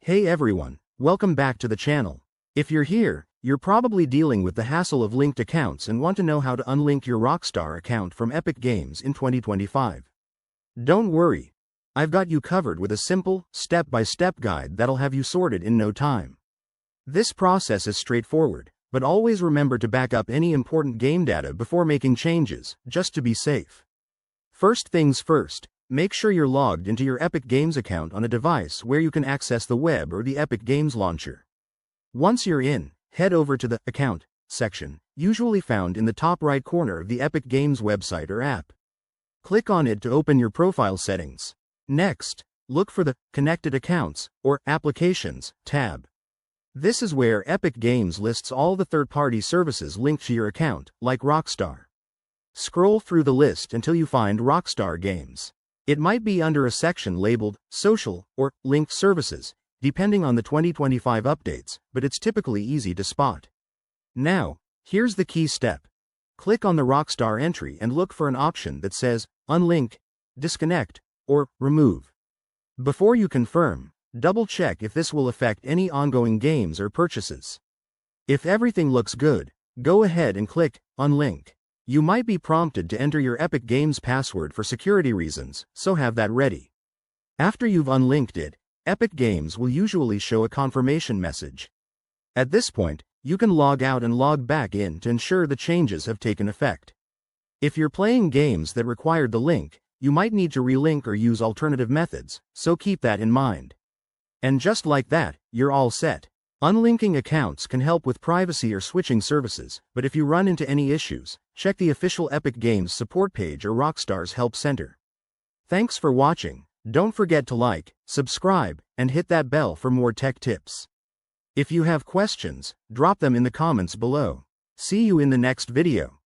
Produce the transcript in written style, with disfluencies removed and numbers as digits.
Hey everyone, welcome back to the channel. If you're here, you're probably dealing with the hassle of linked accounts and want to know how to unlink your Rockstar account from Epic Games in 2025. Don't worry. I've got you covered with a simple, step-by-step guide that'll have you sorted in no time. This process is straightforward, but always remember to back up any important game data before making changes, just to be safe. First things first. Make sure you're logged into your Epic Games account on a device where you can access the web or the Epic Games launcher. Once you're in, head over to the Account section, usually found in the top right corner of the Epic Games website or app. Click on it to open your profile settings. Next, look for the Connected Accounts or Applications tab. This is where Epic Games lists all the third-party services linked to your account, like Rockstar. Scroll through the list until you find Rockstar Games. It might be under a section labeled Social or Linked Services, depending on the 2025 updates, but it's typically easy to spot. Now, here's the key step. Click on the Rockstar entry and look for an option that says Unlink, Disconnect, or Remove. Before you confirm, double-check if this will affect any ongoing games or purchases. If everything looks good, go ahead and click Unlink. You might be prompted to enter your Epic Games password for security reasons, so have that ready. After you've unlinked it, Epic Games will usually show a confirmation message. At this point, you can log out and log back in to ensure the changes have taken effect. If you're playing games that required the link, you might need to relink or use alternative methods, so keep that in mind. And just like that, you're all set. Unlinking accounts can help with privacy or switching services, but if you run into any issues, check the official Epic Games support page or Rockstar's Help Center. Thanks for watching. Don't forget to like, subscribe, and hit that bell for more tech tips. If you have questions, drop them in the comments below. See you in the next video.